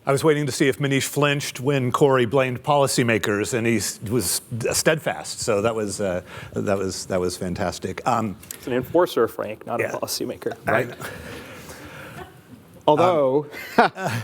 I was waiting to see if Manish flinched when Cory blamed policymakers, and he was steadfast. So that was fantastic. It's an enforcer, Frank, not a policymaker. Right. Although,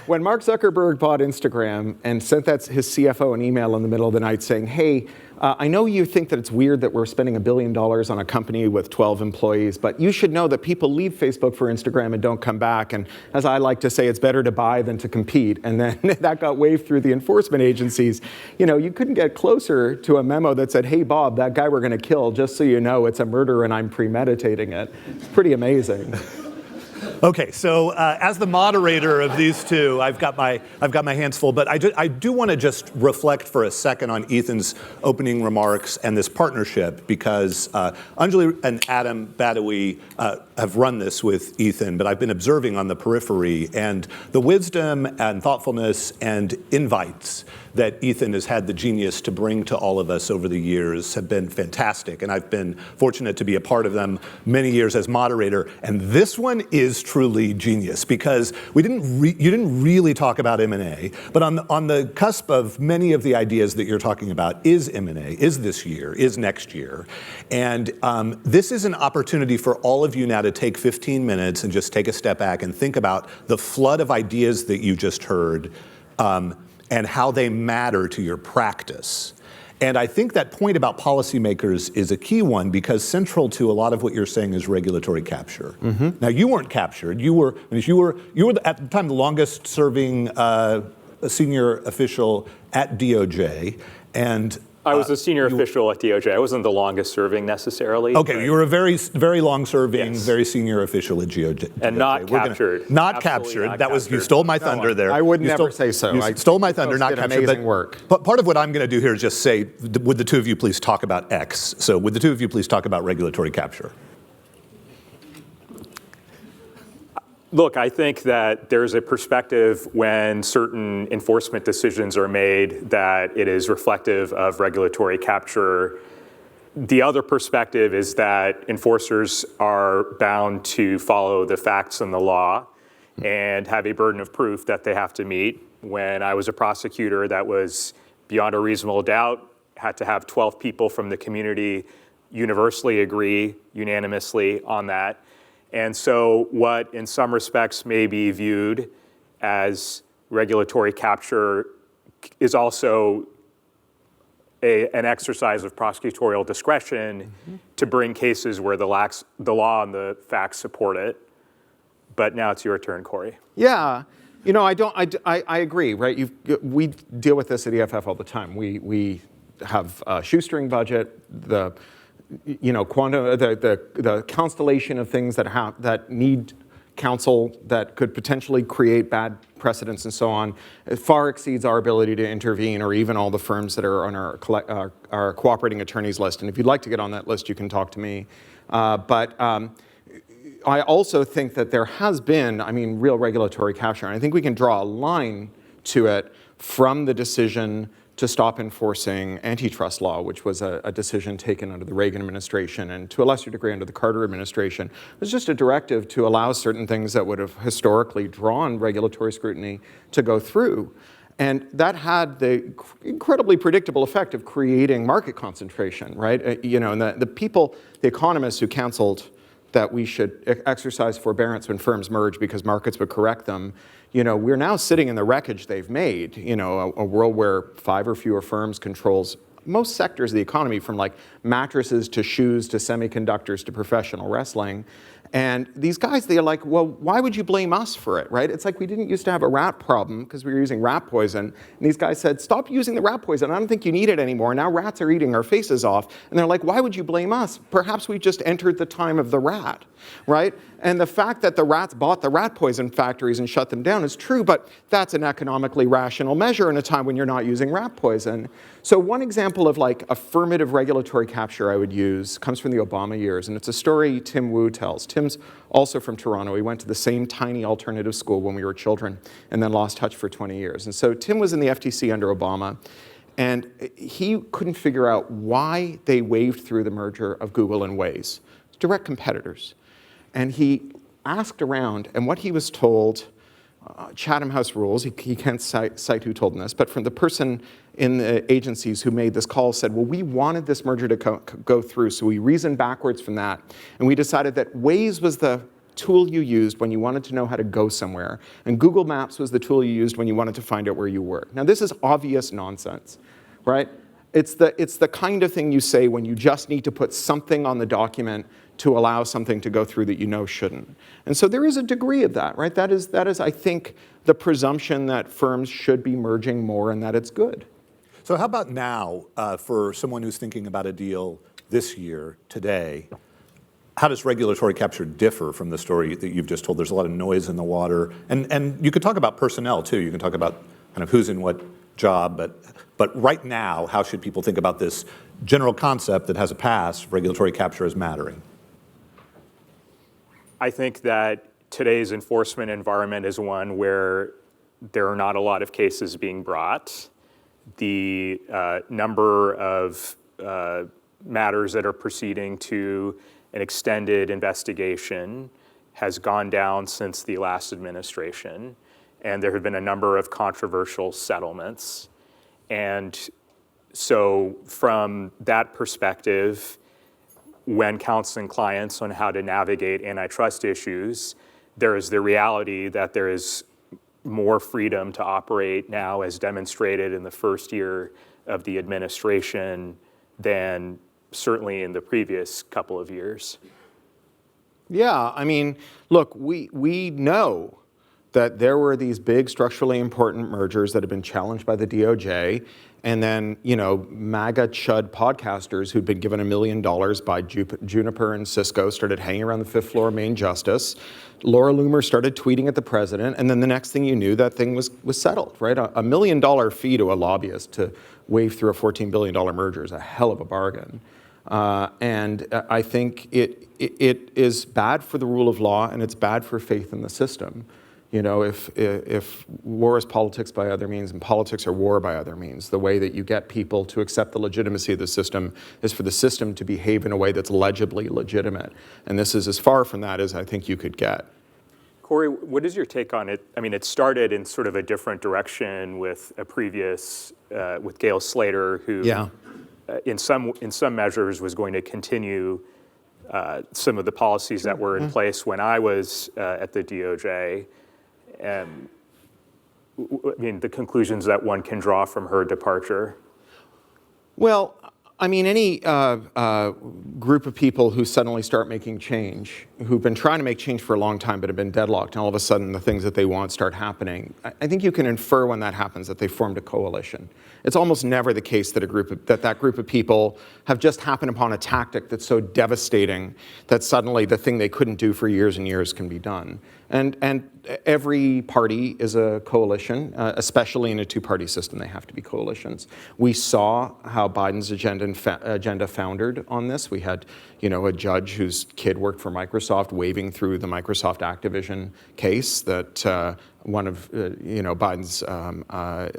when Mark Zuckerberg bought Instagram and sent his CFO an email in the middle of the night saying, hey, I know you think that it's weird that we're spending $1 billion on a company with 12 employees, but you should know that people leave Facebook for Instagram and don't come back. And as I like to say, it's better to buy than to compete. And then that got waved through the enforcement agencies. You couldn't get closer to a memo that said, hey, Bob, that guy we're going to kill, just so you know, it's a murder and I'm premeditating it. It's pretty amazing. Okay, so as the moderator of these two, I've got my hands full, but I do want to just reflect for a second on Ethan's opening remarks and this partnership, because Anjali and Adam Badawi have run this with Ethan, but I've been observing on the periphery, and the wisdom and thoughtfulness and invites that Ethan has had the genius to bring to all of us over the years have been fantastic, and I've been fortunate to be a part of them many years as moderator. And this one is truly genius, because you didn't really talk about M&A, but on the cusp of many of the ideas that you're talking about is M&A, is this year, is next year, and this is an opportunity for all of you now to take 15 minutes and just take a step back and think about the flood of ideas that you just heard. And how they matter to your practice. And I think that point about policymakers is a key one, because central to a lot of what you're saying is regulatory capture. Mm-hmm. Now, you weren't captured. You were at the time the longest serving senior official at DOJ, and I was a senior official at DOJ. I wasn't the longest serving necessarily. Okay, you were a very, very long serving, very senior official at DOJ. And not captured. Not captured. That was, you stole my thunder there. I would never say so. You stole my thunder, not captured. Amazing work. But part of what I'm going to do here is just say, would the two of you please talk about X? So would the two of you please talk about regulatory capture? Look, I think that there's a perspective when certain enforcement decisions are made that it is reflective of regulatory capture. The other perspective is that enforcers are bound to follow the facts and the law and have a burden of proof that they have to meet. When I was a prosecutor, that was beyond a reasonable doubt, had to have 12 people from the community universally agree unanimously on that. And so what in some respects may be viewed as regulatory capture is also an exercise of prosecutorial discretion to bring cases where the law and the facts support it. But now it's your turn, Cory. Yeah, I agree, right? We deal with this at EFF all the time. We have a shoestring budget, the constellation of things that need counsel that could potentially create bad precedents and so on, it far exceeds our ability to intervene, or even all the firms that are on our cooperating attorneys list. And if you'd like to get on that list, you can talk to me. But I also think that there has been, real regulatory capture. And I think we can draw a line to it from the decision to stop enforcing antitrust law, which was a decision taken under the Reagan administration, and to a lesser degree under the Carter administration. It was just a directive to allow certain things that would have historically drawn regulatory scrutiny to go through. And that had the incredibly predictable effect of creating market concentration, right? And the economists who counseled that we should exercise forbearance when firms merge because markets would correct them, we're now sitting in the wreckage they've made, a world where 5 or fewer firms controls most sectors of the economy, from like mattresses to shoes to semiconductors to professional wrestling. And these guys, they're like, well, why would you blame us for it, right? It's like we didn't used to have a rat problem because we were using rat poison. And these guys said, stop using the rat poison. I don't think you need it anymore. Now rats are eating our faces off. And they're like, why would you blame us? Perhaps we just entered the time of the rat, right? And the fact that the rats bought the rat poison factories and shut them down is true, but that's an economically rational measure in a time when you're not using rat poison. So one example of like affirmative regulatory capture I would use comes from the Obama years, and it's a story Tim Wu tells. Tim's also from Toronto. He went to the same tiny alternative school when we were children and then lost touch for 20 years. And so Tim was in the FTC under Obama, and he couldn't figure out why they waved through the merger of Google and Waze, direct competitors. And he asked around, and what he was told Chatham House rules, he can't cite who told him this, but from the person in the agencies who made this call said, well, we wanted this merger to go through, so we reasoned backwards from that, and we decided that Waze was the tool you used when you wanted to know how to go somewhere, and Google Maps was the tool you used when you wanted to find out where you were. Now, this is obvious nonsense, right? It's the kind of thing you say when you just need to put something on the document to allow something to go through that you know shouldn't. And so there is a degree of that, right? That is, I think, the presumption that firms should be merging more and that it's good. So how about now, for someone who's thinking about a deal this year, today, how does regulatory capture differ from the story that you've just told? There's a lot of noise in the water. And you could talk about personnel, too. You can talk about kind of who's in what job. But right now, how should people think about this general concept that has a past, regulatory capture as mattering? I think that today's enforcement environment is one where there are not a lot of cases being brought. The number of matters that are proceeding to an extended investigation has gone down since the last administration, and there have been a number of controversial settlements. And so from that perspective, when counseling clients on how to navigate antitrust issues, there is the reality that there is more freedom to operate now, as demonstrated in the first year of the administration, than certainly in the previous couple of years. Yeah, I mean, look, we know that there were these big structurally important mergers that have been challenged by the DOJ, and then, MAGA chud podcasters who'd been given $1 million by Juniper and Cisco started hanging around the fifth floor of Main Justice. Laura Loomer started tweeting at the president, and then the next thing you knew, that thing was settled, right? A $1 million fee to a lobbyist to wave through a $14 billion merger is a hell of a bargain. And I think it is bad for the rule of law, and it's bad for faith in the system. If war is politics by other means and politics are war by other means, the way that you get people to accept the legitimacy of the system is for the system to behave in a way that's legibly legitimate. And this is as far from that as I think you could get. Cory, what is your take on it? I mean, it started in sort of a different direction with a previous, with Gail Slater, who in some measures was going to continue some of the policies that were in place when I was at the DOJ. And I mean, the conclusions that one can draw from her departure. Well, I mean, any group of people who suddenly start making change, who've been trying to make change for a long time but have been deadlocked, and all of a sudden the things that they want start happening, I think you can infer when that happens that they formed a coalition. It's almost never the case that that group of people have just happened upon a tactic that's so devastating that suddenly the thing they couldn't do for years and years can be done. And every party is a coalition, especially in a two-party system. They have to be coalitions. We saw how Biden's agenda foundered on this. We had, a judge whose kid worked for Microsoft waving through the Microsoft Activision case that one of Biden's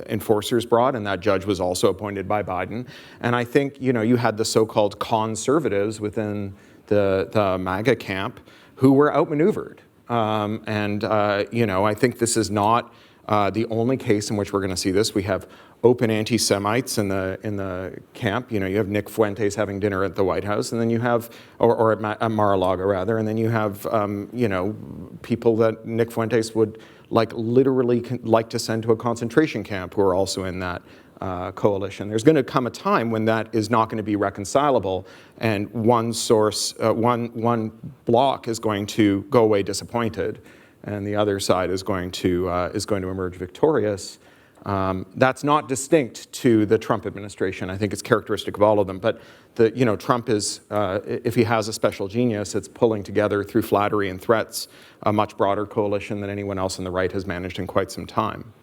enforcers brought, and that judge was also appointed by Biden. And I think you had the so-called conservatives within the MAGA camp who were outmaneuvered. I think this is not the only case in which we're going to see this. We have open anti-Semites in the camp. You have Nick Fuentes having dinner at the White House, and then you have, or at Mar-a-Lago rather, and then you have, people that Nick Fuentes would literally like to send to a concentration camp who are also in that coalition. There's going to come a time when that is not going to be reconcilable, and one block is going to go away disappointed, and the other side is going to emerge victorious. That's not distinct to the Trump administration. I think it's characteristic of all of them. But Trump is, if he has a special genius, it's pulling together through flattery and threats a much broader coalition than anyone else on the right has managed in quite some time.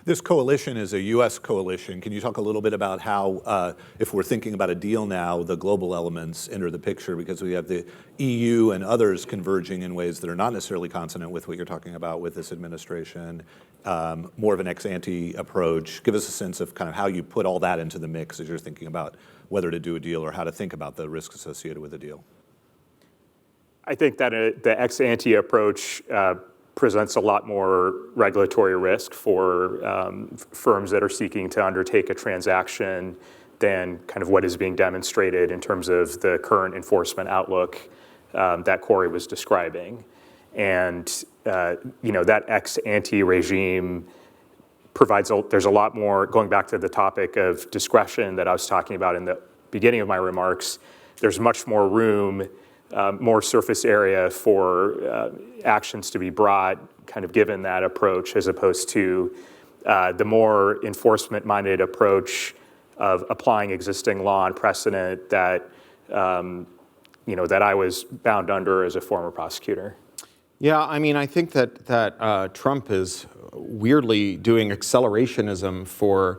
This coalition is a U.S. coalition. Can you talk a little bit about how, if we're thinking about a deal now, the global elements enter the picture, because we have the EU and others converging in ways that are not necessarily consonant with what you're talking about with this administration, more of an ex-ante approach. Give us a sense of kind of how you put all that into the mix as you're thinking about whether to do a deal or how to think about the risks associated with a deal. I think that the ex-ante approach presents a lot more regulatory risk for firms that are seeking to undertake a transaction than kind of what is being demonstrated in terms of the current enforcement outlook that Cory was describing. And that ex-ante regime provides, there's a lot more, going back to the topic of discretion that I was talking about in the beginning of my remarks, there's much more room, more surface area for actions to be brought, kind of given that approach, as opposed to the more enforcement-minded approach of applying existing law and precedent that that I was bound under as a former prosecutor. Yeah, I mean, I think that Trump is weirdly doing accelerationism for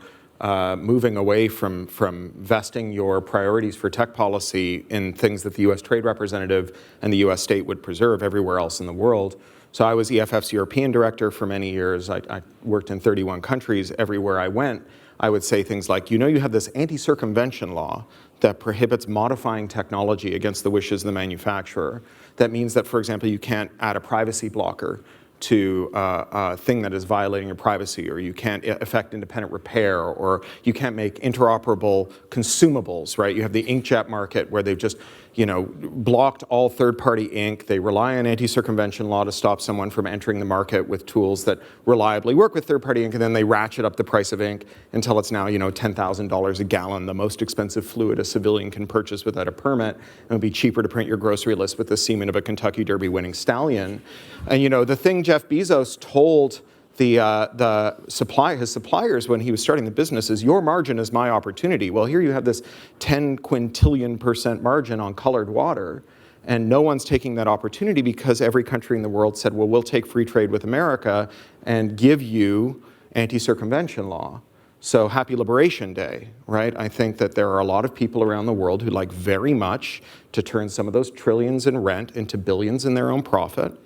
moving away from vesting your priorities for tech policy in things that the U.S. Trade Representative and the U.S. state would preserve everywhere else in the world. So I was EFF's European director for many years. I worked in 31 countries. Everywhere I went, I would say things like, you have this anti-circumvention law that prohibits modifying technology against the wishes of the manufacturer. That means that, for example, you can't add a privacy blocker to a thing that is violating your privacy, or you can't effect independent repair, or you can't make interoperable consumables, right? You have the inkjet market where they've just, blocked all third-party ink. They rely on anti-circumvention law to stop someone from entering the market with tools that reliably work with third-party ink, and then they ratchet up the price of ink until it's now, $10,000 a gallon, the most expensive fluid a civilian can purchase without a permit. It would be cheaper to print your grocery list with the semen of a Kentucky Derby winning stallion. And the thing Jeff Bezos told his suppliers when he was starting the business is, your margin is my opportunity. Well, here you have this 10 quintillion% margin on colored water, and no one's taking that opportunity because every country in the world said, well, we'll take free trade with America and give you anti-circumvention law. So happy Liberation Day, right? I think that there are a lot of people around the world who like very much to turn some of those trillions in rent into billions in their own profit.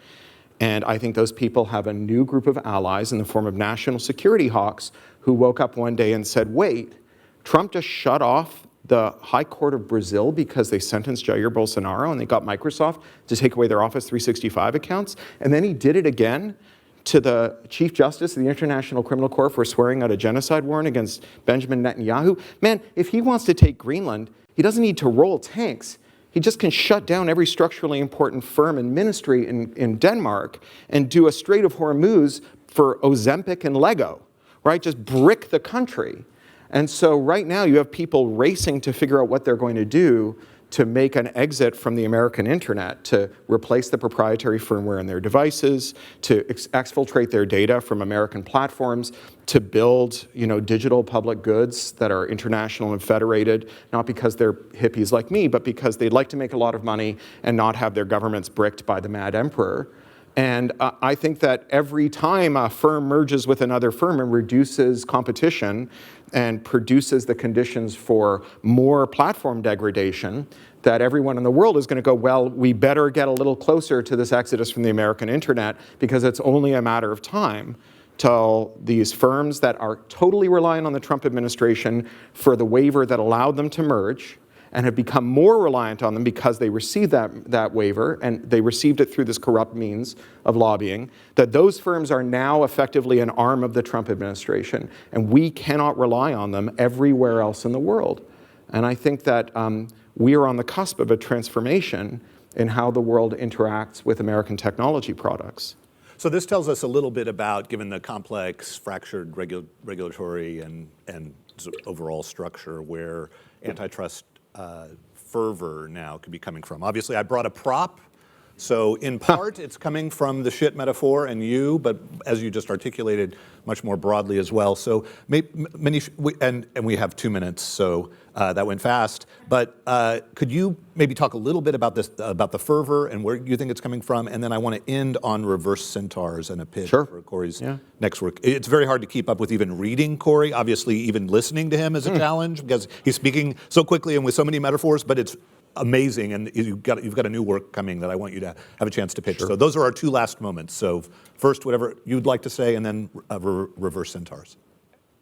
And I think those people have a new group of allies in the form of national security hawks who woke up one day and said, wait, Trump just shut off the High Court of Brazil because they sentenced Jair Bolsonaro and they got Microsoft to take away their Office 365 accounts. And then he did it again to the Chief Justice of the International Criminal Court for swearing out a genocide warrant against Benjamin Netanyahu. Man, if he wants to take Greenland, he doesn't need to roll tanks. He just can shut down every structurally important firm and ministry in Denmark and do a Strait of Hormuz for Ozempic and Lego, right? Just brick the country. And so right now you have people racing to figure out what they're going to do to make an exit from the American internet, to replace the proprietary firmware in their devices, to exfiltrate their data from American platforms, to build, digital public goods that are international and federated, not because they're hippies like me, but because they'd like to make a lot of money and not have their governments bricked by the mad emperor. And I think that every time a firm merges with another firm and reduces competition and produces the conditions for more platform degradation, that everyone in the world is going to go, well, we better get a little closer to this exodus from the American internet, because it's only a matter of time till these firms that are totally reliant on the Trump administration for the waiver that allowed them to merge, and have become more reliant on them because they received that waiver, and they received it through this corrupt means of lobbying, that those firms are now effectively an arm of the Trump administration, and we cannot rely on them everywhere else in the world. And I think that we are on the cusp of a transformation in how the world interacts with American technology products. So this tells us a little bit about, given the complex, fractured regulatory and overall structure, where antitrust fervor now could be coming from. Obviously, I brought a prop, so in part it's coming from the shit metaphor and you, but as you just articulated, much more broadly as well. So, Manish, and we have 2 minutes, so that went fast. But could you maybe talk a little bit about this, about the fervor and where you think it's coming from? And then I want to end on reverse centaurs and a pitch for Cory's next work. It's very hard to keep up with even reading Cory. Obviously, even listening to him is a challenge because he's speaking so quickly and with so many metaphors. But it's amazing, and you've got a new work coming that I want you to have a chance to pitch. So those are our 2 last moments. So first, whatever you'd like to say, and then reverse centaurs.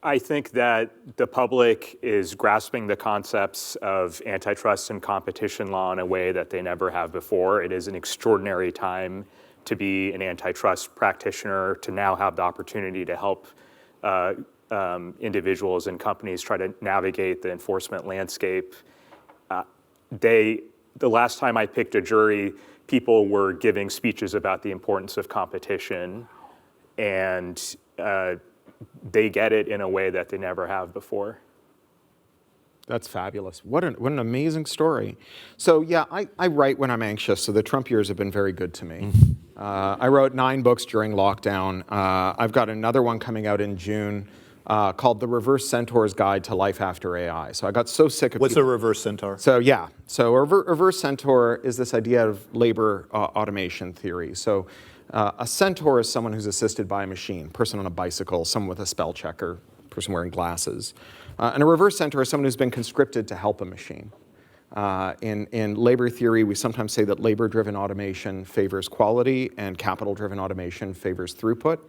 I think that the public is grasping the concepts of antitrust and competition law in a way that they never have before. It is an extraordinary time to be an antitrust practitioner to now have the opportunity to help individuals and companies try to navigate the enforcement landscape. The last time I picked a jury, people were giving speeches about the importance of competition, and they get it in a way that they never have before. That's fabulous. What an amazing story. So yeah, I write when I'm anxious, so the Trump years have been very good to me. I wrote 9 books during lockdown. I've got another one coming out in June called The Reverse Centaur's Guide to Life After AI. So I got so sick of What's a reverse centaur? So yeah, so a reverse centaur is this idea of labor automation theory. So a centaur is someone who's assisted by a machine, person on a bicycle, someone with a spell checker, person wearing glasses. And a reverse centaur is someone who's been conscripted to help a machine. In labor theory, we sometimes say that labor-driven automation favors quality and capital-driven automation favors throughput.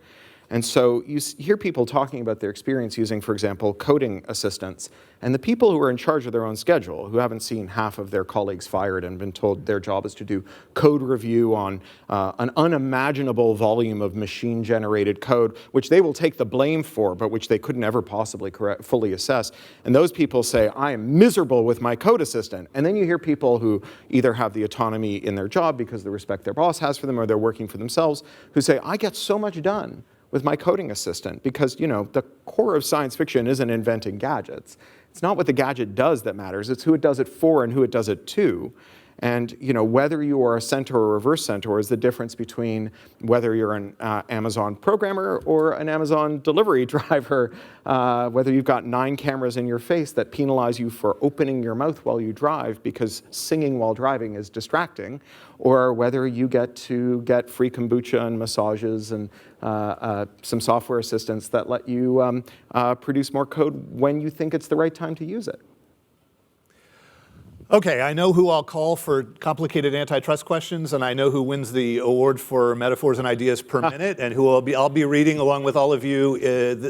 And so you hear people talking about their experience using, for example, coding assistants. And the people who are in charge of their own schedule, who haven't seen half of their colleagues fired and been told their job is to do code review on an unimaginable volume of machine-generated code, which they will take the blame for, but which they could never possibly fully assess. And those people say, I am miserable with my code assistant. And then you hear people who either have the autonomy in their job because of the respect their boss has for them, or they're working for themselves, who say, I get so much done with my coding assistant, because the core of science fiction isn't inventing gadgets. It's not what the gadget does that matters, it's who it does it for and who it does it to. And whether you are a centaur or a reverse centaur is the difference between whether you're an Amazon programmer or an Amazon delivery driver, whether you've got 9 cameras in your face that penalize you for opening your mouth while you drive because singing while driving is distracting, or whether you get to get free kombucha and massages and some software assistants that let you produce more code when you think it's the right time to use it. Okay, I know who I'll call for complicated antitrust questions, and I know who wins the award for metaphors and ideas per minute, and who I'll be reading along with all of you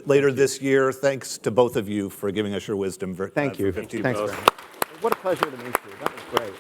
later this year. Thanks to both of you for giving us your wisdom. Thank you. For 50 Thanks votes. very much. What a pleasure to meet you. That was great.